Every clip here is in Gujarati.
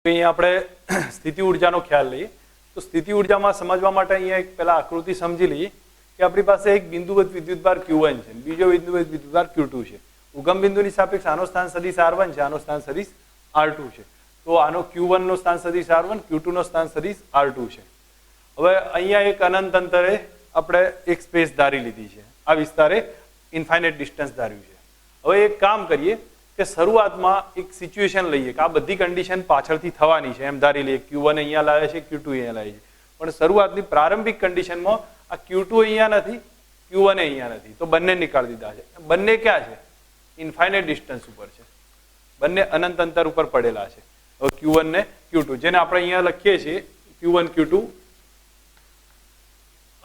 કે અહીંયા આપણે સ્થિતિ ઉર્જાનો ખ્યાલ લઈએ તો સ્થિતિ ઉર્જામાં સમજવા માટે અહીંયા એક પહેલા આકૃતિ સમજી લઈએ કે આપણી પાસે એક બિંદુવત વિદ્યુતભાર Q1 છે, બીજો બિંદુવત વિદ્યુતભાર Q2 છે. ઉગમ બિંદુની સાપેક્ષ આનો સ્થાન સદિશ R1 છે, આનો સ્થાન સદિશ R2 છે. તો આનો Q1 નો સ્થાન સદિશ R1, Q2 નો સ્થાન સદિશ R2 છે. હવે અહીંયા એક અનંત અંતરે આપણે એક સ્પેસ ધારી લીધી છે, આ વિસ્તારે ઇન્ફાઇનાઇટ ડિસ્ટન્સ ધાર્યું છે. હવે એક કામ કરીએ કે શરૂઆતમાં એક સિચ્યુએશન લઈએ કે આ બધી કન્ડિશન પાછળથી થવાની છે એમ ધારી લઈએ. Q1 અહીંયા લાવે છે, Q2 અહીંયા લાવે છે, પણ શરૂઆતની પ્રારંભિક કન્ડિશનમાં આ Q2 અહીંયા નથી, Q1 અહીંયા નથી, તો બંને નીકાળી દીધા છે. બંને ક્યાં છે? ઇન્ફાઇનાઇટ ડિસ્ટન્સ ઉપર છે, બંને અનંત અંતર ઉપર પડેલા છે. હવે Q1 ને Q2 જેને આપણે અહીંયા લખીએ છીએ Q1 Q2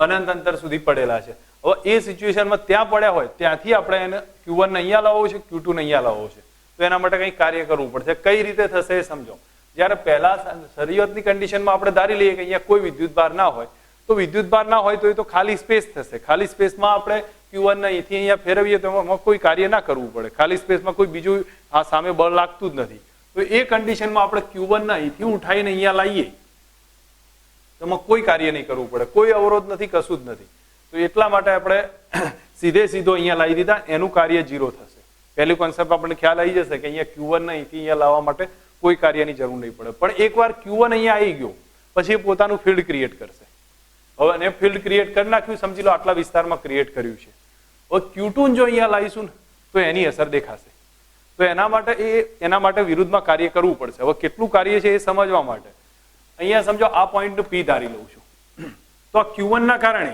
અનંત અંતર સુધી પડેલા છે. હવે એ સિચ્યુએશનમાં ત્યાં પડ્યા હોય ત્યાંથી આપણે એને Q1 ને અહીંયા લાવવો છે, Q2 ને અહીંયા લાવવો છે, તો એના માટે કંઈ કાર્ય કરવું પડશે. કઈ રીતે થશે એ સમજો. જ્યારે પહેલા શરૂઆતની કન્ડિશનમાં આપણે ધારી લઈએ કે અહીંયા કોઈ વિદ્યુતભાર ના હોય, તો વિદ્યુતભાર ના હોય તો એ તો ખાલી સ્પેસ થશે. ખાલી સ્પેસમાં આપણે Q1 ને અહીંથી અહીંયા ફેરવીએ તો એમાં કોઈ કાર્ય ના કરવું પડે. ખાલી સ્પેસમાં કોઈ બીજું આ સામે બળ લાગતું જ નથી. તો એ કન્ડિશનમાં આપણે Q1 ને અહીંથી ઉઠાવીને અહીંયા લાવીએ તો એમાં કોઈ કાર્ય નહીં કરવું પડે, કોઈ અવરોધ નથી, કશું જ નથી. તો એટલા માટે આપણે સીધો અહીંયા લાવી દીધા, એનું કાર્ય 0 થશે. પહેલું કોન્સેપ્ટ આપણને ખ્યાલ આવી જશે કે અહીંયા Q1 ને અહીંથી અહીંયા લાવવા માટે કોઈ કાર્યની જરૂર નહીં પડે. પણ એકવાર Q1 અહીંયા આવી ગયો પછી એ પોતાનું ફિલ્ડ ક્રિએટ કરશે. હવે એને ફિલ્ડ ક્રિએટ કરી નાખ્યું, સમજી લો આટલા વિસ્તારમાં ક્રિએટ કર્યું છે. હવે Q2 જો અહીંયા લાવીશું ને તો એની અસર દેખાશે. તો એના માટે વિરુદ્ધમાં કાર્ય કરવું પડશે. હવે કેટલું કાર્ય છે એ સમજવા માટે અહીંયા સમજો આ પોઈન્ટ P ધારી લઉં છું. તો આ Q1 ના કારણે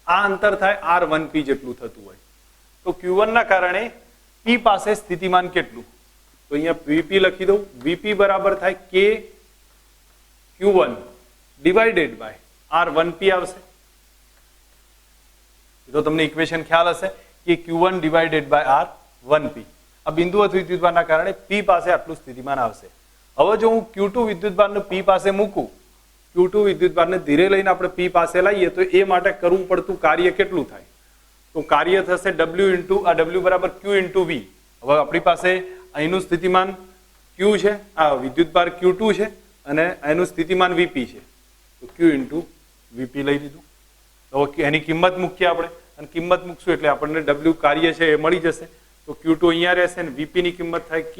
આ અંતર થાય R1P જેટલું થતું હોય, તો Q1 ના કારણે P પાસે સ્થિતિમાન કેટલું? તો અહીંયા Vp લખી દઉં. Vp બરાબર થાય K Q1 divided by R1P આવશે. તો તમને ઇક્વેશન ખ્યાલ હશે કે Q1 ડિવાઇડેડ બાય R1P. આ બિંદુવત વિદ્યુતભારના કારણે P પાસે આટલું સ્થિતિમાન આવશે. હવે જો હું Q2 વિદ્યુતભારને P પાસે મૂકું, Q2 વિદ્યુતભારને ધીરે લઈને આપણે P પાસે લાવીએ તો એ માટે કરવું પડતું કાર્ય કેટલું થાય? તો કાર્ય થશે W ઇન્ટુ આ W બરાબર Q ઇન્ટુ V. હવે આપણી પાસે અહીંનું સ્થિતિમાન Q છે, આ વિદ્યુતભાર Q2 છે અને એનું સ્થિતિમાન Vp છે, તો Q ઇન્ટુ Vp લઈ લીધું. હવે એની કિંમત મૂકીએ આપણે, અને કિંમત મૂકશું એટલે આપણને W કાર્ય છે એ મળી જશે. તો Q2 અહીંયા રહેશે અને Vp ની કિંમત થાય K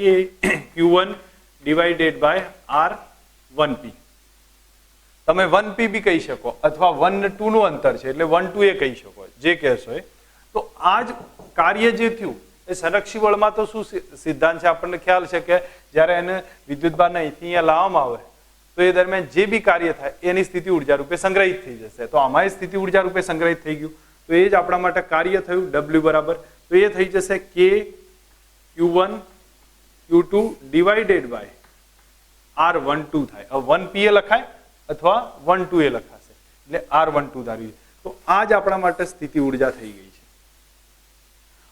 Q1 divided by R1P. તમે 1P બી કહી શકો અથવા 1 ને 2 નું અંતર છે એટલે 1 2 એ કહી શકો, જે કહેશો એ. તો આ જ કાર્ય જે થયું એ સંરક્ષી બળમાં તો શું સિદ્ધાંત છે આપણને ખ્યાલ છે કે જ્યારે એને વિદ્યુતભારને અહીંથી અહીંયા લાવવામાં આવે તો એ દરમિયાન જે બી કાર્ય થાય એની સ્થિતિ ઉર્જા રૂપે સંગ્રહિત થઈ જશે. તો આમાં સ્થિતિ ઉર્જા રૂપે સંગ્રહિત થઈ ગયું, તો એ જ આપણા માટે કાર્ય થયું W બરાબર. તો એ થઈ જશે K Q1 Q2 divided by R12 થાય. હવે 1P એ લખાય અથવા 12 એ લખાશે એટલે R12 ધાર્યું. તો આ જ આપણા માટે સ્થિતિ ઉર્જા થઈ ગઈ છે.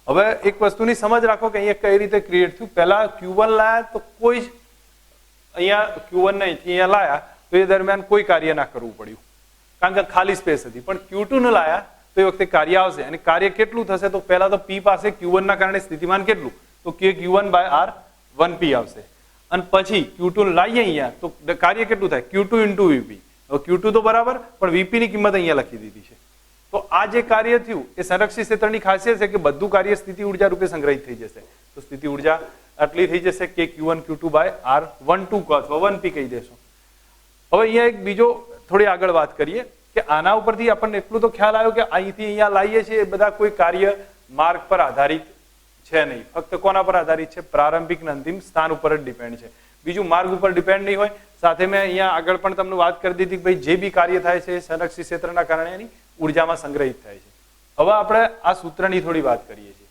હવે એક વસ્તુની સમજ રાખો કે અહીંયા કઈ રીતે ક્રિએટ થયું. પહેલા Q1 લાયા તો કોઈ જ અહીંયા Q1 ને અહીંયા લાયા તો એ દરમિયાન કોઈ કાર્ય ના કરવું પડ્યું કારણ કે ખાલી સ્પેસ હતી. પણ Q2 ને લાયા તો એ વખતે કાર્ય આવશે, અને કાર્ય કેટલું થશે? તો પહેલા તો P પાસે Q1 ના કારણે સ્થિતિમાન કેટલું? તો K Q1 બાય R1P આવશે. અને પછી Q2 લાવીએ અહીંયા તો કાર્ય કેટલું થાય? Q2 into Vp. હવે Q2 તો બરાબર, પણ Vp ની કિંમત અહીંયા લખી દીધી છે. તો આ જે કાર્ય થયું એ સંરક્ષિત ક્ષેત્રની ખાસિયત છે કે બધું કાર્ય સ્થિતિ ઉર્જા રૂપે સંગ્રહિત થઈ જશે. તો સ્થિતિ ઉર્જા આટલી થઈ જશે કે Q1 Q2 બાય R12 અથવા 1P કહી દેશો. હવે અહીંયા એક બીજો થોડી આગળ વાત કરીએ કે આના ઉપરથી આપણને એટલું તો ખ્યાલ આવ્યો કે અહીંથી અહીંયા લાવીએ છીએ એ બધા કોઈ કાર્ય માર્ગ પર આધારિત છે નહીં. ફક્ત કોના પર આધારિત છે? પ્રારંભિક અને અંતિમ સ્થાન ઉપર જ ડિપેન્ડ છે, બીજું માર્ગ ઉપર ડિપેન્ડ નહીં હોય. સાથે મેં અહીંયા આગળ પણ તમને વાત કરી દીધી કે ભાઈ જે બી કાર્ય થાય છે સંરક્ષિત ક્ષેત્રના કારણે એની ઉર્જામાં સંગ્રહિત થાય છે. હવે આપણે આ સૂત્રની થોડી વાત કરીએ છીએ.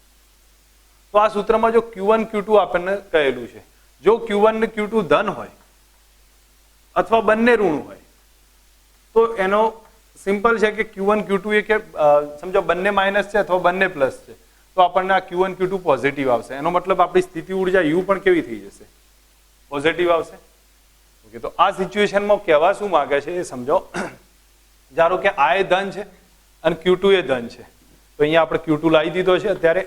તો આ સૂત્રમાં જો Q1 Q2 આપણને કહેલું છે, જો Q1 ને Q2 ધન હોય અથવા બંને ઋણ હોય તો એનો સિમ્પલ છે કે Q1 Q2 એ કે સમજો બંને માઇનસ છે અથવા બંને પ્લસ છે તો આપણને આ Q1 Q2 પોઝિટિવ આવશે. એનો મતલબ આપણી સ્થિતિ ઉર્જા U પણ કેવી થઈ જશે? પોઝિટિવ આવશે. ઓકે, તો આ સિચ્યુએશનમાં કહેવા શું માંગે છે એ સમજો. ધારો કે આ એ ધન છે અને Q2 એ ધન છે, તો અહીંયા આપણે Q2 લાવી દીધો છે અત્યારે.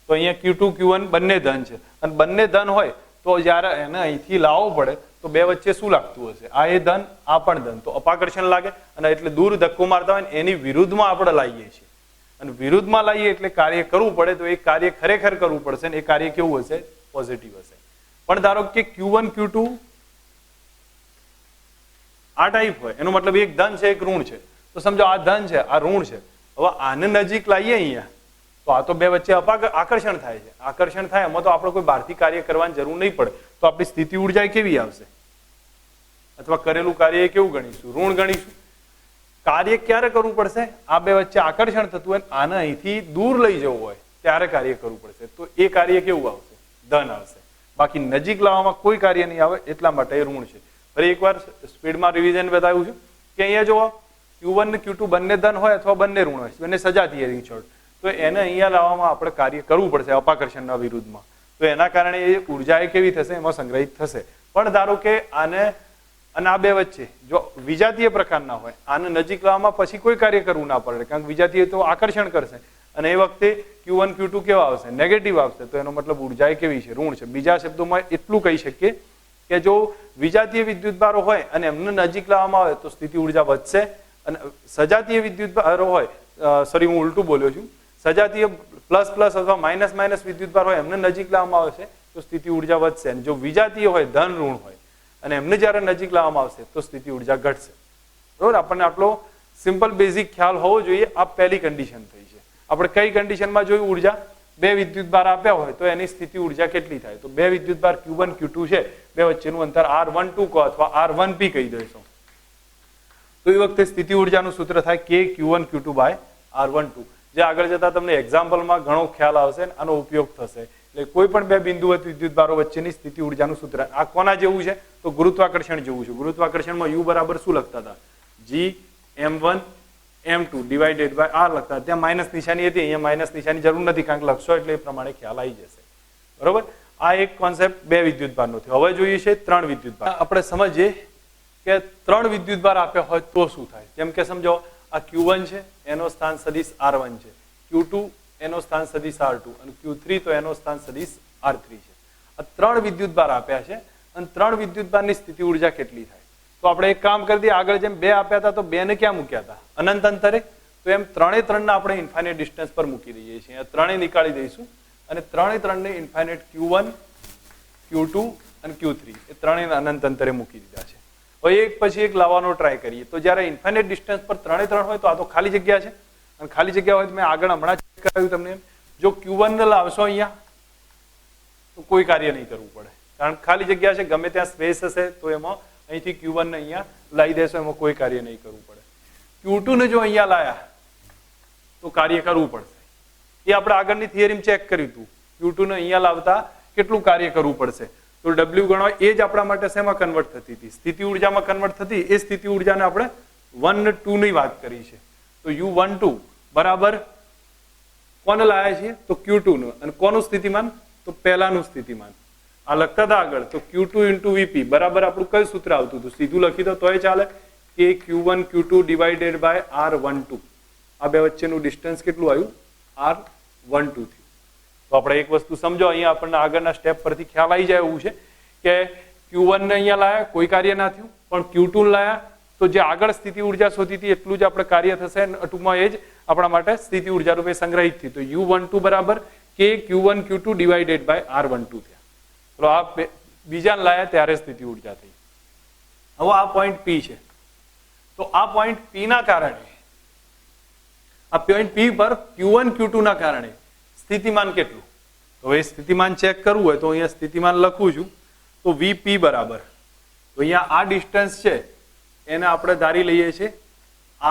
તો અહીંયા Q2 Q1 બંને ધન છે અને બંને ધન હોય તો જ્યારે એને અહીંથી લાવવો પડે તો બે વચ્ચે શું લાગતું હશે? આ એ ધન, આ પણ ધન, તો અપાકર્ષણ લાગે અને એટલે દૂર ધક્કો મારતા હોય ને એની વિરુદ્ધમાં આપણે લાવીએ છીએ અને વિરુદ્ધમાં લાવીએ એટલે કાર્ય કરવું પડે તો એ કાર્ય ખરેખર કરવું પડશે ને એ કાર્ય કેવું હશે? પોઝિટિવ હશે. પણ ધારો કે Q1 Q2 આ ટાઈપ હોય, એનો મતલબ એક ધન છે એક ઋણ છે, તો સમજો આ ધન છે આ ઋણ છે, હવે આને નજીક લાવીએ અહીંયા તો આ તો બે વચ્ચે આકર્ષણ થાય છે. આકર્ષણ થાય એમાં તો આપણે કોઈ બહારથી કાર્ય કરવાની જરૂર નહીં પડે, તો આપણી સ્થિતિ ઉર્જા કેવી આવશે? અથવા કરેલું કાર્ય કેવું ગણીશું? ઋણ ગણીશું. કાર્ય ક્યારે કરવું પડશે? આ બે વચ્ચે આકર્ષણ થતું હોય આને અહીંથી દૂર લઈ જવું હોય ત્યારે કાર્ય કરવું પડશે, તો એ કાર્ય કેવું આવશે? ધન આવશે. બાકી નજીક લાવવામાં કોઈ કાર્ય નહીં આવે, એટલા માટે એ ઋણ છે. ફરી એકવાર સ્પીડમાં રિવિઝન બતાવ્યું છું કે અહીંયા જો Q1 ને Q2 બંને ધન હોય અથવા બંને ઋણ હોય, બંને સજાતીય રીછોડ, તો એને અહીંયા લાવવામાં આપણે કાર્ય કરવું પડશે અપાકર્ષણના વિરુદ્ધમાં. તો એના કારણે એ ઉર્જા એ કેવી થશે? એમાં સંગ્રહિત થશે. પણ ધારો કે આને અને આ બે વચ્ચે જો વિજાતીય પ્રકારના હોય, આને નજીક લાવવામાં પછી કોઈ કાર્ય કરવું ના પડે, કારણ કે વિજાતીય તો આકર્ષણ કરશે અને એ વખતે Q1 Q2 કેવા આવશે? નેગેટિવ આવશે. તો એનો મતલબ ઉર્જા કેવી છે? ઋણ છે. બીજા શબ્દોમાં એટલું કહી શકીએ કે જો વિજાતીય વિદ્યુતભારો હોય અને એમને નજીક લાવવામાં આવે તો સ્થિતિ ઉર્જા વધશે, અને સજાતીય વિદ્યુતભારો હોય, સોરી હું ઉલટું બોલ્યો છું, સજાતીય પ્લસ પ્લસ અથવા માઇનસ માઇનસ વિદ્યુતભાર હોય એમને નજીક લાવવામાં આવશે તો સ્થિતિ ઉર્જા વધશે, અને જો વિજાતીય હોય ધન ઋણ હોય અને એમને જ્યારે નજીક લાવવામાં આવશે તો સ્થિતિ ઉર્જા ઘટશે. બરોબર? આપણને આટલો સિમ્પલ બેઝિક ખ્યાલ હોવો જોઈએ. આ પહેલી કન્ડિશન થઈ છે. આપણે કઈ કન્ડિશનમાં જોયું? ઉર્જા બે વિદ્યુતભાર આપ્યા હોય તો એની સ્થિતિ ઉર્જા કેટલી થાય? તો બે વિદ્યુતભાર Q1 Q2 છે, બે વચ્ચેનું અંતર R12 કહો અથવા R1P કહી દઈશું, તો એ વખતે સ્થિતિ ઉર્જાનું સૂત્ર થાય K Q1 Q2 by R12, જે આગળ જતા તમને એક્ઝામ્પલમાં ઘણો ખ્યાલ આવશે અને આનો ઉપયોગ થશે. એટલે કોઈ પણ બે બિંદુવત વિદ્યુતભારો વચ્ચેની સ્થિતિ ઉર્જાનું સૂત્ર આ કોના જેવું છે? તો ગુરુત્વાકર્ષણ જેવું છે. ગુરુત્વાકર્ષણમાં U બરાબર શું લખતા હતા? G M1 M2 divided by R લખતા. ત્યાં માઇનસ નિશાની હતી, અહીંયા માઇનસ નિશાની જરૂર નથી, કારણ કે લખશો એટલે એ પ્રમાણે ખ્યાલ આવી જશે. બરોબર? આ એક કોન્સેપ્ટ બે વિદ્યુતભારનો થયો. હવે જોઈએ છે ત્રણ વિદ્યુતભાર. આપણે સમજીએ કે ત્રણ વિદ્યુતભાર આપ્યા હોય તો શું થાય. જેમ કે સમજો આ Q1 છે, એનો સ્થાન સદિશ R1 છે, Q2 એનો સ્થાન સદિશ R2 અને Q3 તો એનો સ્થાન સદિશ R3 છે. આ ત્રણ વિદ્યુતભાર આપ્યા છે અને ત્રણ વિદ્યુતભારની સ્થિતિ ઉર્જા કેટલી થાય? તો આપણે એક કામ કરી દઈએ, આગળ જેમ બે આપ્યા હતા તો બે ને ક્યાં મૂક્યા હતા? અનંત અંતરે. તો એમ ત્રણે ત્રણને આપણે ઇન્ફાઇનાઇટ ડિસ્ટન્સ પર મૂકી દઈએ છીએ. ત્રણે નીકાળી દઈશું અને ત્રણે ત્રણને ઇન્ફાઇનાઇટ Q1 Q2 અને Q3 એ ત્રણેય અનંત અંતરે મૂકી દીધા છે. હવે એક પછી એક લાવવાનો ટ્રાય કરીએ. તો જ્યારે ઇન્ફાઇનાઇટ ડિસ્ટન્સ પર ત્રણે ત્રણ હોય તો આ તો ખાલી જગ્યા છે, અને ખાલી જગ્યા હોય તો મેં આગળ હમણાં ચેક કરાવ્યું તમને, જો Q1 ને લાવશો અહીંયા તો કોઈ કાર્ય નહીં કરવું પડે, કારણ કે ખાલી જગ્યા છે, ગમે ત્યાં સ્પેસ હશે તો એમાં અહીંથી Q1 ને અહીંયા લાવી દેશો, એમાં કોઈ કાર્ય નહીં કરવું પડે. Q2 ને જો અહીંયા લાયા તો કાર્ય કરવું પડશે. એ આપણે આગળની થિયરીમાં ચેક કર્યું હતું. Q2 ને અહીંયા લાવતા કેટલું કાર્ય કરવું પડશે? તો W ગણો એ જ આપણા માટે શેમાં કન્વર્ટ થતી હતી? સ્થિતિ ઉર્જામાં કન્વર્ટ થતી. એ સ્થિતિ ઉર્જાને આપણે 1 ને 2 ની વાત કરી છે. તો U12 બરાબર કોને લાયા છીએ? તો Q2 નું. અને કોનું સ્થિતિમાન? તો પહેલાનું સ્થિતિમાન. આ લખતા હતા આગળ, તો Q2 into Vp બરાબર આપણું કયું સૂત્ર આવતું હતું? સીધું લખી દો તોય ચાલે, કે Q1 Q2 divided by R12. આ બે વચ્ચેનું ડિસ્ટન્સ કેટલું આવ્યું? R12 થયું. તો આપણે એક વસ્તુ સમજો, અહીંયા આપણને આગળના સ્ટેપ પરથી ખ્યાલ આવી જાય એવું છે કે Q1 ને અહીંયા લાયા, કોઈ કાર્ય ના થયું, પણ Q2 ને લાયા તો જે આગળ સ્થિતિ ઉર્જા શોધી હતી એટલું જ આપણે કાર્ય થશે, ટૂંકમાં એ જ આપણા માટે સ્થિતિ ઉર્જા રૂપે સંગ્રહિત થઈ. તો U12 બરાબર K Q1 Q2 divided by R12 થયા. તો આ બીજાને લાયા ત્યારે સ્થિતિ ઉર્જા થઈ. હવે આ પોઈન્ટ P છે, તો આ પોઈન્ટ P ના કારણે, આ પોઈન્ટ P પર Q1 Q2 ના કારણે સ્થિતિમાન કેટલું? તો એ સ્થિતિમાન ચેક કરવું હોય તો અહીંયા સ્થિતિમાન લખું છું. તો Vp બરાબર, તો અહીંયા આ ડિસ્ટન્સ છે એને આપણે ધારી લઈએ છીએ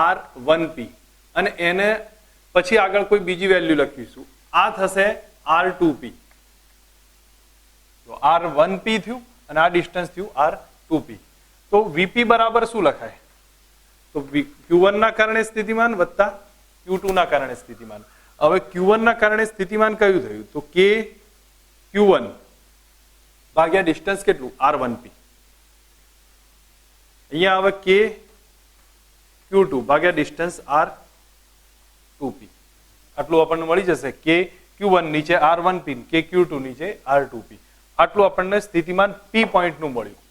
R1P, અને એને પછી આગળ કોઈ બીજી વેલ્યુ લખીશું. આ થશે R2P. તો R1P થયું અને આ ડિસ્ટન્સ થયું R2P. તો Vp બરાબર શું લખાય? તો Q1 ના કારણે સ્થિતિમાન વત્તા Q2 ના કારણે સ્થિતિમાન. હવે Q1 ના કારણે સ્થિતિમાન કયું થયું? તો K Q1 ભાગ્યા ડિસ્ટન્સ કેટલું? R1P. અહીંયા હવે K Q2 ભાગ્યા ડિસ્ટન્સ R2P. આટલું આપણને મળી જશે. K Q1 નીચે R1P, K Q2 નીચે R2P. આટલું આપણને સ્થિતિમાન P પોઈન્ટ નું મળ્યું.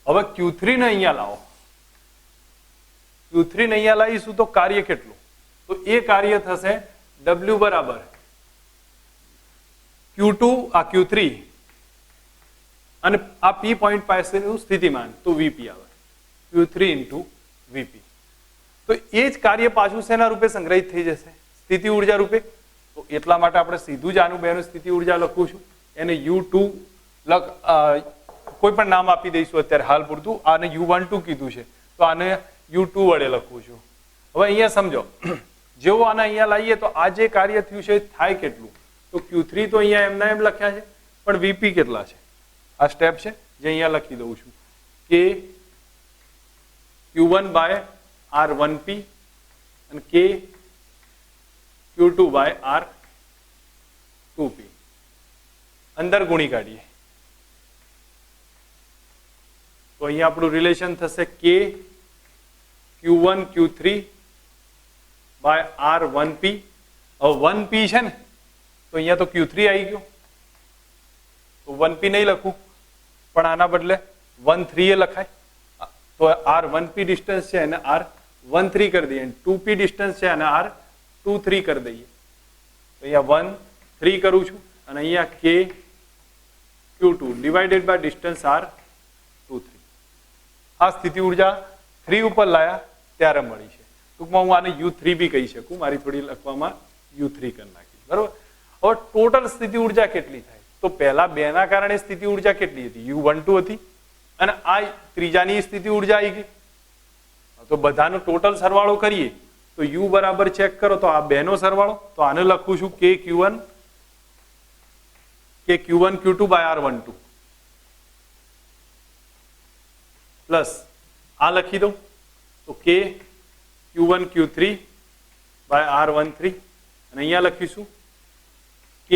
હવે Q3 ને અહીંયા લાવો, Q3 ને અહીંયા લાવીશું તો કાર્ય કેટલું? તો એ કાર્ય થશે W બરાબર Q2 આ Q3 અને આ P પોઈન્ટ પાસેનું સ્થિતિમાન તો VP આવે, Q3 into VP. તો એ જ કાર્ય પાછું શેના રૂપે સંગ્રહિત થઈ જશે? સ્થિતિ ઉર્જા રૂપે. તો એટલા માટે આપણે સીધું જ આનું બેનું સ્થિતિ ઉર્જા લખું છું, એને U2 કોઈ પણ નામ આપી દઈશું અત્યારે હાલ પૂરતું. આને U12 કીધું છે તો આને U2 વડે લખું છું. હવે અહીંયા સમજો, જેવો આને અહીંયા લાવીએ તો આ જે કાર્ય થયું છે થાય કેટલું? તો Q3 તો અહીંયા એમના એમ લખ્યા છે, પણ VP કેટલા છે? આ સ્ટેપ છે જે અહીંયા લખી દઉં છું કે Q1 by R1P અને K Q2 by R2P. અંદર ગુણી કાઢીએ તો અહીંયા આપણું રિલેશન થશે K Q1 Q3 by R1P. હવે 1P છે ને તો અહીંયા તો Q3 આવી ગયો, તો 1P નહીં લખું, પણ આના બદલે 1,3 એ લખાય. તો R1P ડિસ્ટન્સ છે એને R13 કરી દઈએ, 2P ડિસ્ટન્સ છે અને R23 કરી દઈએ. તો અહીંયા 1,3 કરું છું અને અહીંયા K Q2 divided by distance R23. આ સ્થિતિ ઉર્જા 3 ઉપર લાયા ત્યારે મળી છે. ટૂંકમાં હું આને U3 બી કહી શકું, મારી થોડી લખવામાં U3 કરી નાખી, બરોબર. હવે ટોટલ સ્થિતિ ઉર્જા કેટલી થાય? તો પહેલા બે ના કારણે સ્થિતિ ઉર્જા કેટલી હતી? U12 હતી અને આ ત્રીજાની સ્થિતિ ઉર્જા આવી ગઈ. તો બધાનો ટોટલ સરવાળો કરીએ તો U બરાબર ચેક કરો તો આ બેનો સરવાળો, તો આને લખું છું K Q1 Q2 by R12 plus આ લખી દઉં તો K Q1 Q3 by R13 અને અહીંયા લખીશું K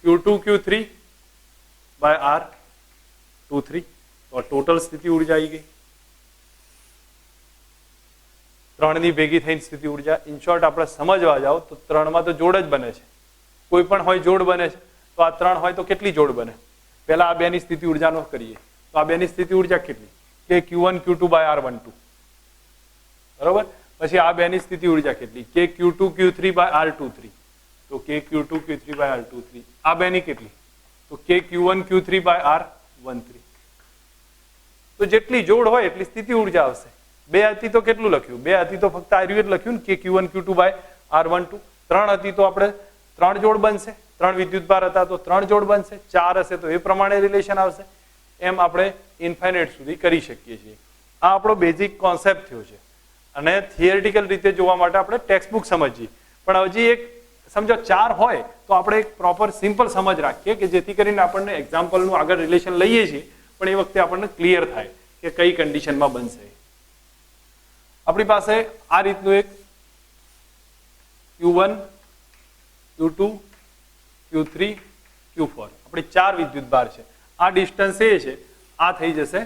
Q2 Q3 by R23. તો ટોટલ સ્થિતિ ઉર્જા આવી ગઈ. ત્રણની ભેગી થઈને સ્થિતિ ઉર્જા. ઇન શોર્ટ આપણે સમજવા જાઓ તો ત્રણમાં તો જોડ જ બને છે, કોઈ પણ હોય જોડ બને છે. તો આ ત્રણ હોય તો કેટલી જોડ બને? પહેલા આ બેની સ્થિતિ ઉર્જાનો કરીએ તો આ બેની સ્થિતિ ઉર્જા કેટલી? K Q1 Q2 by R12, બરોબર. પછી આ બેની સ્થિતિ ઉર્જા કેટલી? K Q2 Q3 by R23, તો K Q2 Q3 by R23. આ બેની કેટલી? તો K Q1 Q3 by R13. તો જેટલી જોડ હોય એટલી સ્થિતિ ઉર્જા આવશે. બે હતી તો કેટલું લખ્યું? બે હતી તો ફક્ત આર્યુ જ લખ્યું ને, K Q1 Q2 by R12. ત્રણ હતી તો આપણે ત્રણ જોડ બનશે, ત્રણ વિદ્યુતભાર હતા તો ત્રણ જોડ બનશે, ચાર હશે તો એ પ્રમાણે રિલેશન આવશે. એમ આપણે ઇન્ફાઇનાઇટ સુધી કરી શકીએ છીએ. આ આપણો બેઝિક કોન્સેપ્ટ થયો છે અને થિયરિટિકલ રીતે જોવા માટે આપણે ટેક્સ્ટ બુક સમજીએ. પણ હજી એક સમજો ચાર હોય તો આપણે એક પ્રોપર સિમ્પલ સમજ રાખીએ કે જેથી કરીને આપણને એક્ઝામ્પલનું આગળ રિલેશન લઈએ છીએ પણ એ વખતે આપણને ક્લિયર થાય કે કઈ કન્ડિશનમાં બનશે. આપણી પાસે આ રીતનું એક Q1 Q2 Q3 Q4 આપણી ચાર વિદ્યુતભાર છે. આ ડિસ્ટન્સ એ છે, આ થઈ જશે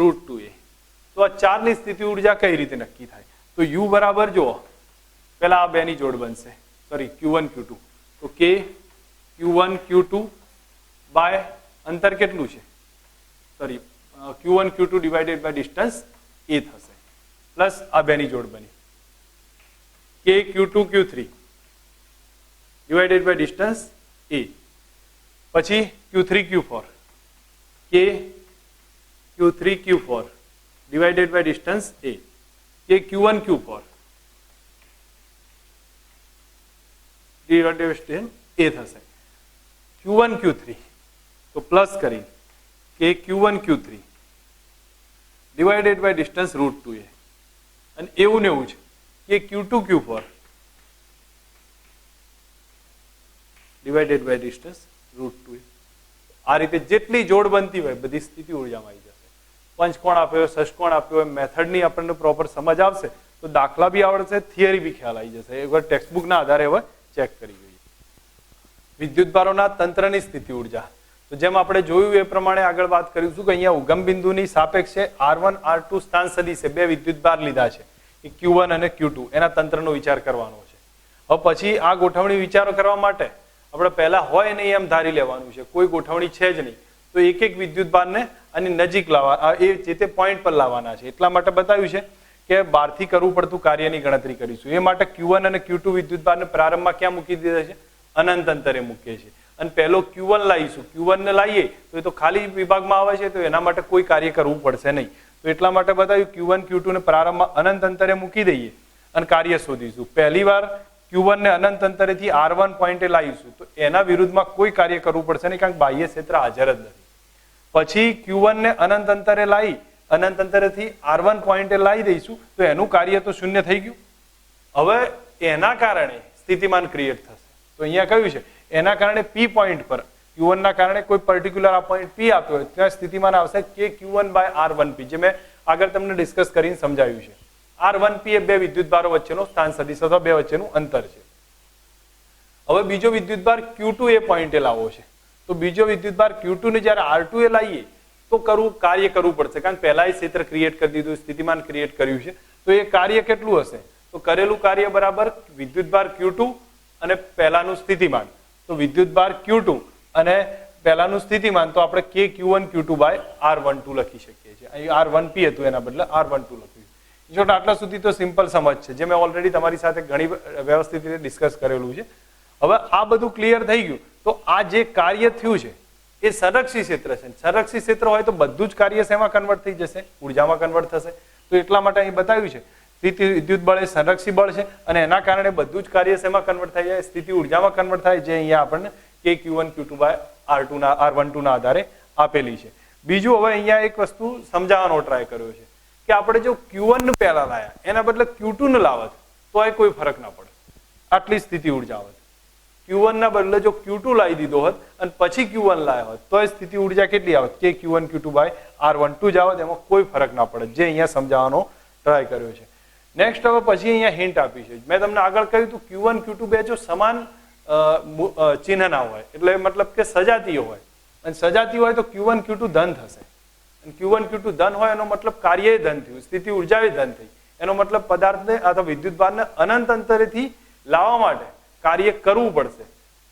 √2a. તો આ ચારની સ્થિતિ ઉર્જા કઈ રીતે નક્કી થાય? તો U બરાબર જુઓ, પેલા આ બેની જોડ બનશે, સોરી Q1 Q2, તો K Q1 Q2 બાય અંતર કેટલું છે? Sorry Q1 Q2 divided by distance a થશે, પ્લસ આ બેની જોડ બની K Q2 Q3 divided by distance a. પછી Q3 Q4 K Q3 Q4 divided by distance a. K Q1 Q4 divided by distance a થશે. Q1 Q3 તો પ્લસ કરી K Q1 Q3 divided by distance √2a. અને એવું ને એવું છે કે Q2 Q4 divided by distance √2a. આ રીતે જેટલી જોડ બનતી હોય બધી સ્થિતિ ઉર્જામાં આવી જશે. પંચકોણ આપ્યો હોય, ષષ્કોણ આપ્યો હોય, મેથડની આપણને પ્રોપર સમજ આવશે તો દાખલા બી આવડશે, થિયરી બી ખ્યાલ આવી જશે. એકવાર ટેક્સ્ટબુકના આધારે હવે ચેક કરી જોઈએ. વિદ્યુતભારોના તંત્રની સ્થિતિ ઉર્જા. તો જેમ આપણે જોયું એ પ્રમાણે આગળ વાત કરીશું કે અહીંયા ઉગમ બિંદુની સાપેક્ષે R1 R2 સ્થાન સદિશે બે વિદ્યુતભાર લીધા છે, એ Q1 અને Q2. એના તંત્રનો વિચાર કરવાનો છે. હવે પછી આ ગોઠવણી વિચારો કરવા માટે આપણે પહેલા હોય નહીં એમ ધારી લેવાનું છે, કોઈ ગોઠવણી છે જ નહીં. તો તો એક એક વિદ્યુતભારને આની નજીક લાવવા, એ જે તે પોઈન્ટ પર લાવવાના છે. એટલા માટે બતાવ્યું છે કે બહારથી કરવું પડતું કાર્યની ગણતરી કરીશું. એ માટે Q1 અને Q2 વિદ્યુતભારને પ્રારંભમાં ક્યાં મૂકી દીધા છે? અનંત અંતરે મૂકીએ છીએ. અને પહેલો Q1 લાવીશું. Q1 ને લાવીએ તો એ તો ખાલી વિભાગમાં આવે છે, તો એના માટે કોઈ કાર્ય કરવું પડશે નહીં. તો એટલા માટે બતાવ્યું Q1 Q2 ને પ્રારંભમાં અનંત અંતરે મૂકી દઈએ અને કાર્ય શોધીશું. પહેલી વાર Q1 ને અનંત અંતરેથી R1 પોઈન્ટે લાવીશું તો એના વિરુદ્ધમાં કોઈ કાર્ય કરવું પડશે નહીં, કારણ કે બાહ્ય ક્ષેત્ર હાજર જ નથી. પછી Q1 ને અનંત અંતરે લાવી અનંત અંતરેથી R1 પોઈન્ટે લાવી દઈશું તો એનું કાર્ય તો શૂન્ય થઈ ગયું. હવે એના કારણે સ્થિતિમાન ક્રિએટ થશે. તો અહીંયા કહ્યું છે એના કારણે P પોઈન્ટ પર Q1 ના કારણે કોઈ પર્ટિક્યુલર આ પોઈન્ટ P આપ્યો હોય ત્યાં સ્થિતિમાન આવશે કે Q1 by R1P, જે મેં આગળ તમને ડિસ્કસ કરીને સમજાવ્યું છે. R1P એ બે વિદ્યુતભારો વચ્ચેનો સ્થાન સદિશ અથવા બે વચ્ચેનું અંતર છે. હવે બીજો વિદ્યુતભાર Q2 એ પોઈન્ટે લાવવો છે. તો બીજો વિદ્યુતભાર Q2 ને જ્યારે R2 એ લાવીએ તો કાર્ય કરવું પડશે, કારણ કે પહેલા એ ક્ષેત્ર ક્રિએટ કરી દીધું, સ્થિતિમાન ક્રિએટ કર્યું છે. તો એ કાર્ય કેટલું હશે? તો કરેલું કાર્ય બરાબર વિદ્યુતભાર Q2 અને પહેલાનું સ્થિતિમાન. તો વિદ્યુતભાર Q2 અને પહેલાનું સ્થિતિમાન તો આપણે KQ1 Q2 by R12 લખી શકીએ છીએ. અહીં R1P હતું એના બદલે R12 લખ્યું. જો આટલા સુધી તો સિમ્પલ સમજ છે, જે મેં ઓલરેડી તમારી સાથે ઘણી વ્યવસ્થિત રીતે ડિસ્કસ કરેલું છે. હવે આ બધું ક્લિયર થઈ ગયું તો આ જે કાર્ય થયું છે એ સંરક્ષી ક્ષેત્ર છે. સંરક્ષી ક્ષેત્ર હોય તો બધું જ કાર્ય શેમાં કન્વર્ટ થઈ જશે? ઉર્જામાં કન્વર્ટ થશે. તો એટલા માટે અહીં બતાવ્યું છે સ્થિતિ વિદ્યુત બળ એ સંરક્ષી બળ છે અને એના કારણે બધું જ કાર્ય શેમાં કન્વર્ટ થઈ જાય? સ્થિતિ ઉર્જામાં કન્વર્ટ થાય, જે અહીંયા આપણને KQ1 Q2 by R12 ના આધારે આપેલી છે. બીજું હવે અહીંયા એક વસ્તુ સમજાવવાનો ટ્રાય કર્યો છે કે આપણે જો Q1 ને પહેલા લાયા એના બદલે Q2 ને લાવત તો એ કોઈ ફરક ના પડે, આટલી સ્થિતિ ઉર્જા આવત. Q1 ના બદલે જો Q2 લાવી દીધો હોત અને પછી Q1 લાવ્યો હોત તો એ સ્થિતિ ઉર્જા કેટલી આવત? KQ1 Q2 by R12 જ આવત. એમાં કોઈ ફરક ના પડે, જે અહીંયા સમજાવવાનો ટ્રાય કર્યો છે. નેક્સ્ટ હવે પછી અહીંયા હિન્ટ આપી છે. મેં તમને આગળ કહ્યું હતું Q1 Q2 બે જો સમાન ચિહ્નના હોય એટલે મતલબ કે સજાતીય હોય, અને સજાતી હોય તો Q1 Q2 ધન થશે. Q1 Q2 ધન હોય એનો મતલબ કાર્ય ધન થયું, સ્થિતિ ઉર્જા ધન થઈ. એનો મતલબ પદાર્થને અથવા વિદ્યુતભારને અનંત અંતરેથી લાવવા માટે કાર્ય કરવું પડશે.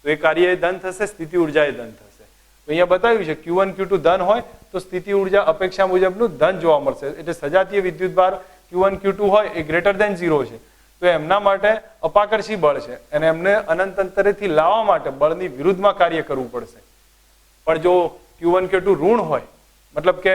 તો એ કાર્ય ધન થશે, સ્થિતિ ઉર્જા ધન થશે. તો અહીંયા બતાવ્યું છે Q1 Q2 ધન હોય તો સ્થિતિ ઉર્જા અપેક્ષા મુજબનું ધન જોવા મળશે. એટલે સજાતીય વિદ્યુતભાર Q1 Q2 હોય એ ગ્રેટર ધેન 0 છે. તો એમના માટે અપાકર્ષી બળ છે અને એમને અનંત અંતરેથી લાવવા માટે બળની વિરુદ્ધમાં કાર્ય કરવું પડશે. પણ જો Q1 Q2 ઋણ હોય, મતલબ કે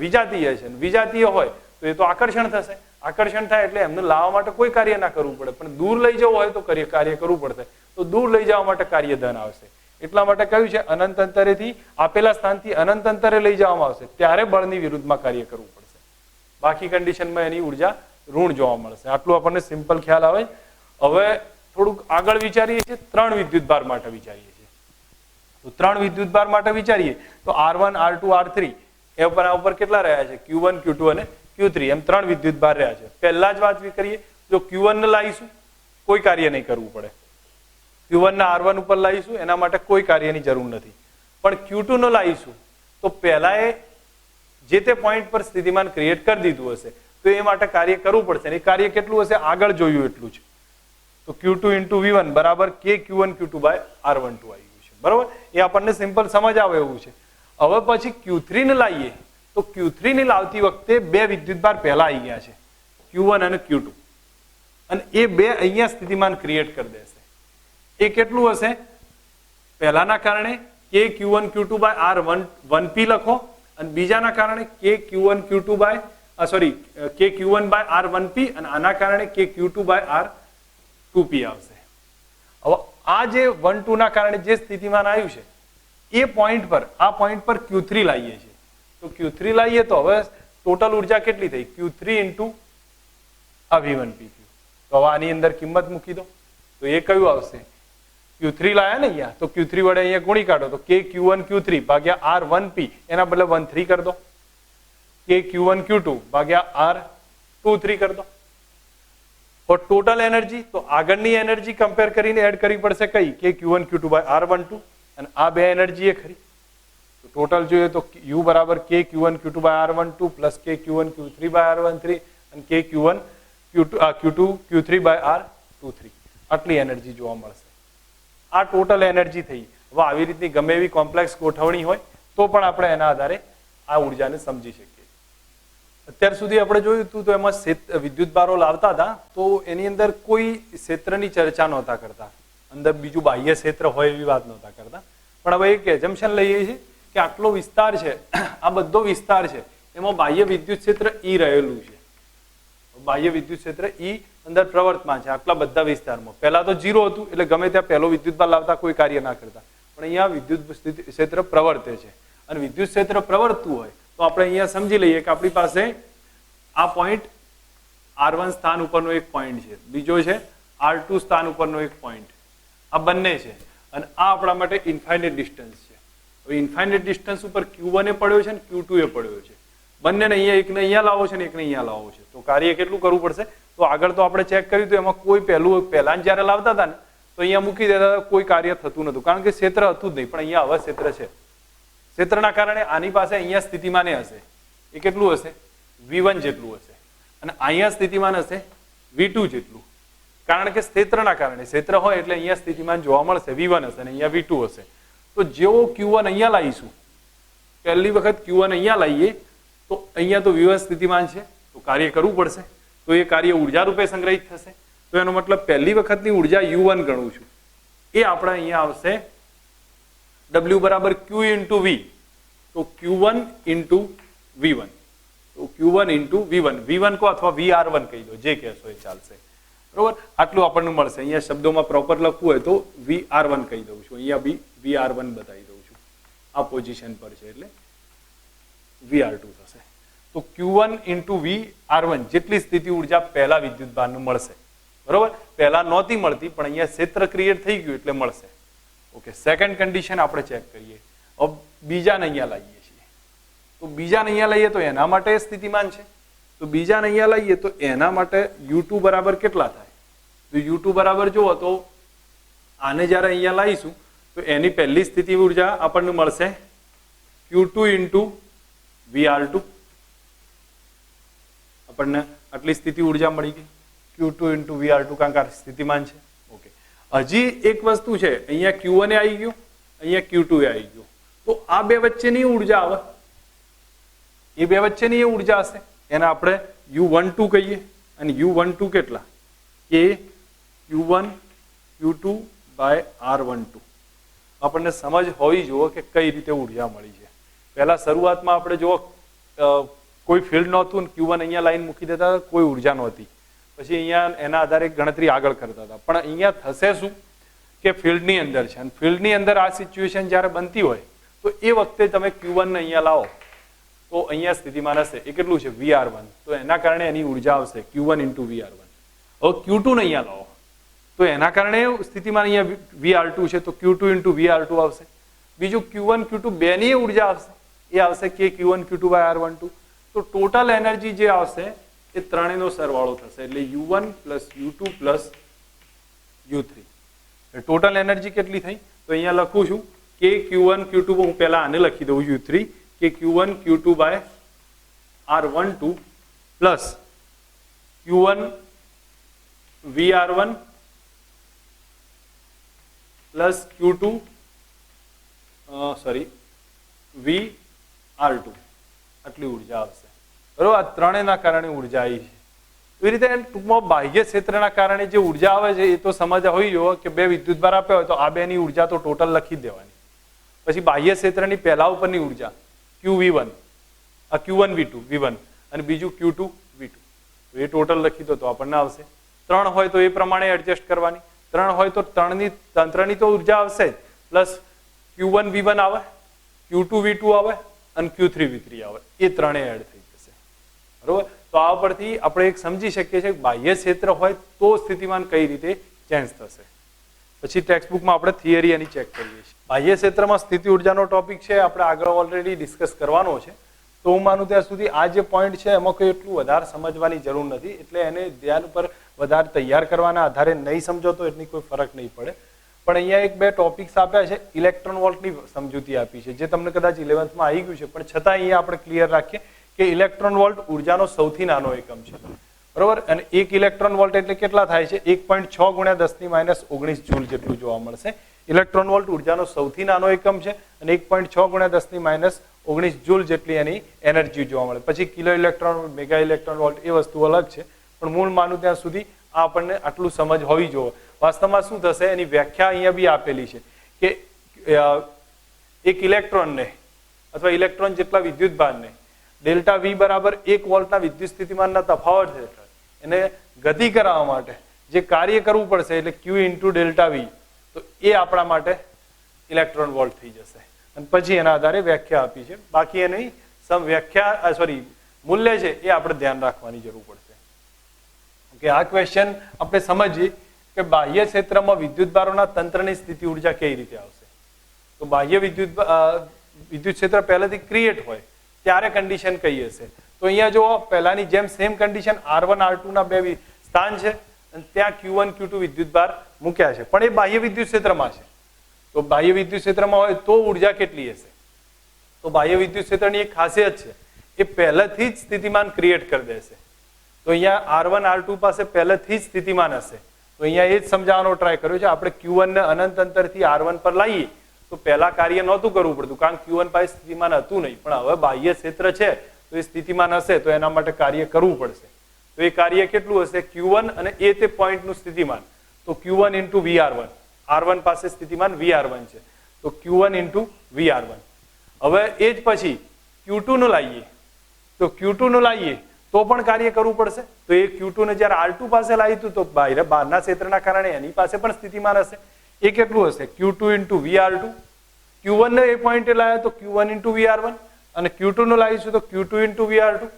વિજાતીય છે, વિજાતીય હોય તો એ તો આકર્ષણ થશે. આકર્ષણ થાય એટલે એમને લાવવા માટે કોઈ કાર્ય ના કરવું પડે, પણ દૂર લઈ જવું હોય તો કાર્ય કરવું પડશે. તો દૂર લઈ જવા માટે કાર્ય ધન આવશે. એટલા માટે કહ્યું છે અનંત અંતરેથી આપેલા સ્થાનથી અનંત અંતરે લઈ જવામાં આવશે ત્યારે બળની વિરુદ્ધમાં કાર્ય કરવું પડશે. બાકી કન્ડિશનમાં એની ઉર્જા ઋણ જોવા મળશે. આટલું આપણને સિમ્પલ ખ્યાલ આવે. હવે થોડુંક આગળ વિચારીએ છીએ, 3 વિદ્યુતભાર માટે વિચારીએ છીએ. તો 3 વિદ્યુતભાર માટે વિચારીએ તો R1 R2 R3 એ ઉપર કેટલા રહ્યા છે? Q1 Q2 અને Q3 એમ 3 વિદ્યુતભાર રહ્યા છે. પહેલા જ વાત કરીએ, જો Q1 ને લાવીશું કોઈ કાર્ય નહીં કરવું પડે. Q1 ને R1 ઉપર લાવીશું એના માટે કોઈ કાર્યની જરૂર નથી. પણ Q2 ને લાવીશું તો પહેલા એ જે તે પોઈન્ટ પર સ્થિતિમાન ક્રિએટ કરી દીધું હશે તો એ માટે કાર્ય કરવું પડશે. એ કાર્ય કેટલું હશે? આગળ જોયું એટલું છે. તો Q2 into V1 બરાબર KQ1 Q2 by R12 આવી ગયું છે. બરાબર? એ આપણને સિમ્પલ સમજ આવે એવું છે. હવે પછી Q3 ને લાવીએ તો Q3 ને લાવતી વખતે બે વિદ્યુતભાર પહેલા આવી ગયા છે, Q1 અને Q2, અને એ બે અહીંયા સ્થિતિમાન ક્રિએટ કરી દેશે. એ કેટલું હશે? પહેલાના કારણે KQ1 Q2 by R1P લખો અને બીજાના કારણે KQ1 Q2 by KQ1 by R1P અને આના કારણે KQ2 by R2P આવશે. હવે આ જે 1 2 ના કારણે જે સ્થિતિમાન આવ્યું છે એ પોઈન્ટ પર આ પોઈન્ટ પર Q3 લાવીએ છીએ. તો Q3 લાવીએ તો હવે ટોટલ ઉર્જા કેટલી થઈ? Q3 into આ V1P. તો હવે આની અંદર કિંમત મૂકી દો તો એ કયું આવશે? Q3 લાયા ને અહીંયા, તો Q3 વડે અહીંયા ગુણી કાઢો તો KQ1 Q3 ભાગ્યા R1P એના બદલે 13 કરી દો. KQ1 Q2 ભાગ્યા R23 કરી દો. और टोटल एनर्जी तो આગળની એનર્જી કમ્પેર કરીને એડ કરવી પડશે કઈ? KQ1 Q2 by R12 અને આ બે એનર્જી એ ખરી. તો ટોટલ જોઈએ તો U બરાબર KQ1 Q2 by R12 plus KQ1 Q3 by R13 અને KQ1 Q2 Q3 by R23 આટલી એનર્જી જોવા મળશે. આ ટોટલ એનર્જી થઈ. હવે આવી રીતની ગમે એવી કોમ્પ્લેક્સ ગોઠવણી હોય તો પણ આપણે એના આધારે આ ઉર્જાને સમજી શકીએ. અત્યાર સુધી આપણે જોયું હતું તો એમાં વિદ્યુત ભારો લાવતા હતા તો એની અંદર કોઈ ક્ષેત્રની ચર્ચા નહોતા કરતા, અંદર બીજું બાહ્ય ક્ષેત્ર હોય એવી વાત નહોતા કરતા. પણ હવે એક એઝમ્પશન લઈએ છીએ કે આટલો વિસ્તાર છે, આ બધો વિસ્તાર છે, એમાં બાહ્ય વિદ્યુત ક્ષેત્ર ઈ રહેલું છે. બાહ્ય વિદ્યુત ક્ષેત્ર ઈ અંદર પ્રવર્તમાન છે આટલા બધા વિસ્તારમાં. પહેલા તો 0 હતું એટલે ગમે ત્યાં પહેલો વિદ્યુત ભાર લાવતા કોઈ કાર્ય ના કરતા, પણ અહીંયા વિદ્યુત ક્ષેત્ર પ્રવર્તે છે. અને વિદ્યુત ક્ષેત્ર પ્રવર્તતું હોય તો આપણે અહીંયા સમજી લઈએ કે આપણી પાસે આ પોઈન્ટ R1 સ્થાન ઉપરનો એક પોઈન્ટ છે, બીજો છે R2 સ્થાન ઉપરનો એક પોઈન્ટ, આ બંને છે. અને આ આપણા માટે ઇન્ફાઇનાઇટ ડિસ્ટન્સ છે. હવે ઇન્ફાઇનાઇટ ડિસ્ટન્સ ઉપર Q1 એ પડ્યો છે ને Q2 એ પડ્યો છે. બંનેને અહીંયા એકને અહીંયા લાવો છે ને એકને અહીંયા લાવો છે, તો કાર્ય કેટલું કરવું પડશે? તો આગળ તો આપણે ચેક કર્યું તો એમાં કોઈ પહેલા જ્યારે લાવતા હતા ને તો અહીંયા મૂકી દેતા હતા, કોઈ કાર્ય થતું નતું કારણ કે ક્ષેત્ર હતું જ નહીં. પણ અહીંયા હવે ક્ષેત્ર છે. ક્ષેત્રના કારણે આની પાસે અહીંયા સ્થિતિમાન હશે, એ કેટલું હશે? V1 જેટલું હશે. અને અહીંયા સ્થિતિમાન હશે V2 જેટલું, કારણ કે ક્ષેત્રના કારણે. ક્ષેત્ર હોય એટલે અહીંયા સ્થિતિમાન જોવા મળશે, V1 હશે અને અહીંયા V2 હશે. તો જેવો Q1 અહીંયા લાવીશું, પહેલી વખત Q1 અહીંયા લાવીએ તો અહીંયા તો V1 સ્થિતિમાન છે, તો કાર્ય કરવું પડશે. તો એ કાર્ય ઉર્જા રૂપે સંગ્રહિત થશે. તો એનો મતલબ પહેલી વખતની ઉર્જા U1 ગણું છું, એ આપણે અહીંયા આવશે W બરાબર Q ઇન્ટુ V. તો Q1 ઇન્ટુ V1, તો Q1 ઇન્ટુ V1, V1 કો અથવા VR1 કહી દો, જે કહેશો એ ચાલશે. બરોબર, આટલું આપણને મળશે. અહીંયા શબ્દોમાં પ્રોપર લખવું હોય તો VR1 કહી દઉં છું, અહીંયા બી VR1 બતાવી દઉં છું. આ પોઝિશન પર છે એટલે VR2 થશે. તો Q1 ઇન્ટુ VR1 જેટલી સ્થિતિ ઉર્જા પહેલા વિદ્યુત ભારનું મળશે. બરોબર, પહેલા નહોતી મળતી પણ અહીંયા ક્ષેત્ર ક્રિએટ થઈ ગયું એટલે મળશે. ઓકે, સેકન્ડ કન્ડિશન આપણે ચેક કરીએ. હવે બીજાને અહીંયા લાવીએ છીએ, તો બીજાને અહીંયા લઈએ તો એના માટે સ્થિતિમાન છે. તો બીજાને અહીંયા લઈએ તો એના માટે U2 બરાબર કેટલા થાય? તો U2 બરાબર જુઓ તો આને જ્યારે અહીંયા લાવીશું તો એની પહેલી સ્થિતિ ઉર્જા આપણને મળશે Q2 ઇન્ટુ VR2. આપણને આટલી સ્થિતિ ઉર્જા મળી ગઈ Q2 ઇન્ટુ VR2, કારણ કે સ્થિતિમાન છે. ઓકે, હજી એક વસ્તુ છે, અહીંયા Q1 આવી ગયું, અહીંયા Q2 આવી ગયું. તો આ બે વચ્ચેની ઉર્જા આવે, એ બે વચ્ચેની ઉર્જા હશે, એને આપણે U12 કહીએ. અને U12 કેટલા? કે Q1 Q2 બાય R12. આપણને સમજ હોવી જોઈએ કે કઈ રીતે ઉર્જા મળી છે. પહેલા શરૂઆતમાં આપણે જો કોઈ ફિલ્ડ નહોતું, Q1 અહીંયા લાઈન મૂકી દેતા હતા, કોઈ ઉર્જા નહોતી. પછી અહીંયા એના આધારે ગણતરી આગળ કરતા હતા. પણ અહીંયા થશે શું કે ફિલ્ડની અંદર છે, અને ફિલ્ડની અંદર આ સિચ્યુએશન જ્યારે બનતી હોય તો એ વખતે તમે Q1 ને અહીંયા લાવો તો અહીંયા સ્થિતિમાન હશે, એ કેટલું છે? VR1. તો એના કારણે એની ઉર્જા આવશે Q1 ઇન્ટુ VR1. હવે Q2 ને અહીંયા લાવો તો એના કારણે સ્થિતિમાન અહીંયા VR2 છે, તો Q2 ઇન્ટુ VR2 આવશે. બીજું Q1 Q2 બેની ઉર્જા આવશે, એ આવશે કે Q1 Q2 બાય R12. તો ટોટલ એનર્જી જે આવશે એ ત્રણેયનો સરવાળો થશે, એટલે U1 plus U2 plus U3. Total energy કેટલી થઈ? તો અહીંયા લખું છું કે Q1 Q2, હું પહેલા આને લખી દઉં U3, કે Q1 Q2 by R12 plus Q1 VR1 plus Q2 VR2. આટલી ઉર્જા આવશે. બરોબર, આ ત્રણેયના કારણે ઉર્જા આવી છે. એવી રીતે ટૂંકમાં બાહ્ય ક્ષેત્રના કારણે જે ઉર્જા આવે છે એ તો સમજ હોવી જોઈએ કે બે વિદ્યુતભાર આપ્યા હોય તો આ બેની ઉર્જા તો ટોટલ લખી જ દેવાની. પછી બાહ્ય ક્ષેત્રની પહેલા ઉપરની ઉર્જા QV1, આ Q1 V2 V1 અને બીજું Q2 V2, એ ટોટલ લખી દો તો આપણને આવશે. 3 હોય તો એ પ્રમાણે એડજસ્ટ કરવાની. 3 હોય તો ત્રણની તો ઉર્જા આવશે જ, પ્લસ Q1 V1 આવે, Q2 V2 આવે અને Q3 V3 આવે, એ ત્રણેય એડ થઈ જશે. બરોબર, તો આ પરથી આપણે એક સમજી શકીએ છીએ કે બાહ્ય ક્ષેત્ર હોય તો સ્થિતિમાન કઈ રીતે ચેન્જ થશે. પછી ટેક્સ્ટબુકમાં આપણે થિયરી એની ચેક કરીએ છીએ. બાહ્ય ક્ષેત્રમાં સ્થિતિ ઉર્જાનો ટોપિક છે, આપણે આગળ ઓલરેડી ડિસ્કસ કરવાનો છે. તો હું માનું ત્યાં સુધી આ જે પોઈન્ટ છે એમાં કોઈ એટલું વધારે સમજવાની જરૂર નથી, એટલે એને ધ્યાન ઉપર વધારે તૈયાર કરવાના આધારે નહીં સમજો તો એટલી કોઈ ફરક નહીં પડે. પણ અહીંયા એક બે ટોપિક્સ આપ્યા છે, ઇલેક્ટ્રોન વોલ્ટની સમજૂતી આપી છે, જે તમને કદાચ 11th માં આવી ગયું છે, પણ છતાં અહીંયા આપણે ક્લિયર રાખીએ કે ઇલેક્ટ્રોન વોલ્ટ ઉર્જાનો સૌથી નાનો એકમ છે. બરોબર, અને 1 ઇલેક્ટ્રોન વોલ્ટ એટલે કેટલા થાય છે? 1.6 × 10⁻⁻19 જૂલ જેટલું જોવા મળશે. ઇલેક્ટ્રોન વોલ્ટ ઉર્જાનો સૌથી નાનો એકમ છે અને 1.6 ગુણ્યા 10⁻⁻19 જૂલ જેટલી એની એનર્જી જોવા મળે. પછી kilo electron mega electron volt એ વસ્તુ અલગ છે, પણ મૂળ માનું ત્યાં સુધી આ આપણને આટલું સમજ હોવી જોઈએ. વાસ્તવમાં શું થશે એની વ્યાખ્યા અહીંયા બી આપેલી છે કે એક ઇલેક્ટ્રોનને અથવા ઇલેક્ટ્રોન જેટલા વિદ્યુતભારને ડેલ્ટા વી બરાબર 1 વોલ્ટના વિદ્યુત સ્થિતિમાનના તફાવત હેઠળ એને ગતિ કરાવવા માટે જે કાર્ય કરવું પડશે એટલે Q ઇન્ટુ ડેલ્ટા વી, તો એ આપણા માટે ઇલેક્ટ્રોન વોલ્ટ થઈ જશે. અને પછી એના આધારે વ્યાખ્યા આપી છે. બાકી એની મૂલ્ય છે એ આપણે ધ્યાન રાખવાની જરૂર પડશે. ઓકે, આ ક્વેશ્ચન આપણે સમજીએ કે બાહ્ય ક્ષેત્રમાં વિદ્યુતભારોના તંત્રની સ્થિતિ ઉર્જા કઈ રીતે આવશે. તો બાહ્ય વિદ્યુત ક્ષેત્ર પહેલાથી ક્રિએટ હોય ત્યારે કન્ડિશન કઈ હશે. તો અહીંયા જો પહેલાની જેમ સેમ કન્ડિશન R1 R2 ના બે સ્થાન છે અને ત્યાં Q1 Q2 વિદ્યુતભાર મૂક્યા છે, પણ એ બાહ્ય વિદ્યુત ક્ષેત્રમાં છે. તો બાહ્ય વિદ્યુત ક્ષેત્રમાં હોય તો ઉર્જા કેટલી હશે? તો બાહ્ય વિદ્યુત ક્ષેત્રની એક ખાસિયત છે, એ પહેલેથી જ સ્થિતિમાન ક્રિએટ કરી દેશે. તો અહીંયા R1 R2 પાસે પહેલેથી જ સ્થિતિમાન હશે. તો અહીંયા એ જ સમજાવવાનો ટ્રાય કર્યો છે. આપણે Q1 ને અનંત અંતરથી R1 પર લાવીએ તો પહેલા કાર્ય નહોતું કરવું પડતું, કારણ કે Q1 પાસે સ્થિતિમાન હતું નહીં. પણ હવે બાહ્ય ક્ષેત્ર છે તો એ સ્થિતિમાન હશે, તો એના માટે કાર્ય કરવું પડશે. તો એ કાર્ય કેટલું હશે? Q1 અને એ તે પોઈન્ટનું સ્થિતિમાન, તો Q1 ઇન્ટુ VR1. R1 પાસે સ્થિતિમાન VR1 છે, તો Q1 ઇન્ટુ VR1. હવે એ જ પછી Q2 નું લાવીએ તો Q2 નું લાવીએ તો પણ કાર્ય કરવું પડશે. તો એ Q2 ને જ્યારે R2 પાસે લાવ્યું તો બહારના ક્ષેત્રના કારણે એની પાસે પણ સ્થિતિમાન હશે. એ કેટલું હશે? Q2 into VR2. Q1 ને એ પોઈન્ટે લાવ્યા તો Q1 ઇન્ટુ VR1, અને Q2 નું લાવીશું તો Q2 ઇન્ટુ VR2.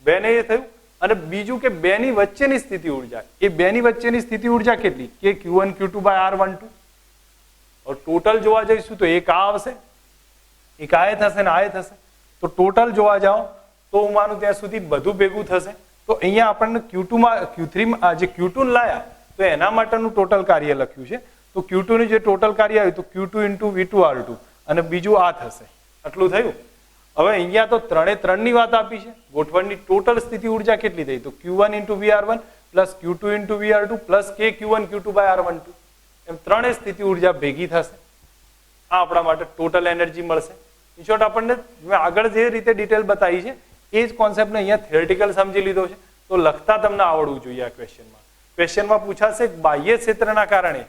બેને એ થયું. અને બીજું કે બેની વચ્ચેની સ્થિતિ ઉર્જા, એ બેની વચ્ચેની સ્થિતિ ઉર્જા કેટલી? કે Q1 Q2 by R12. Total જોવા જઈશું તો એક આ આવશે, એક આ થશે ને આ થશે. તો ટોટલ જોવા જાઓ તો હું માનું ત્યાં સુધી બધું ભેગું થશે. તો અહીંયા આપણને Q2 માં Q3 માં જે Q2 લાયા તો એના માટેનું ટોટલ કાર્ય લખ્યું છે. તો Q2 ની જે ટોટલ કાર્ય આવ્યું તો Q2 ઇન્ટુ V2 R2, અને બીજું આ થશે. આટલું થયું. હવે અહીંયા તો 3 ની વાત આપી છે. ગોઠવણની ટોટલ સ્થિતિ ઉર્જા કેટલી થઈ? તો Q1 into VR1 plus Q2 into VR2 plus K Q1 Q2 by R12. એમ ત્રણેય સ્થિતિ ઉર્જા ભેગી થશે. આ આપણા માટે ટોટલ એનર્જી મળશે. ઇન શોર્ટ આપણને આગળ જે રીતે ડિટેલ બતાવી છે એ જ કોન્સેપ્ટને અહીંયા થિયરિટિકલ સમજી લીધો છે. તો લખતા તમને આવડવું જોઈએ. આ ક્વેશ્ચનમાં પૂછાશે બાહ્ય ક્ષેત્રના કારણે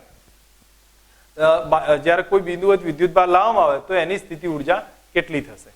જ્યારે કોઈ બિંદુ વિદ્યુતભાર લાવવામાં આવે તો એની સ્થિતિ ઉર્જા કેટલી થશે.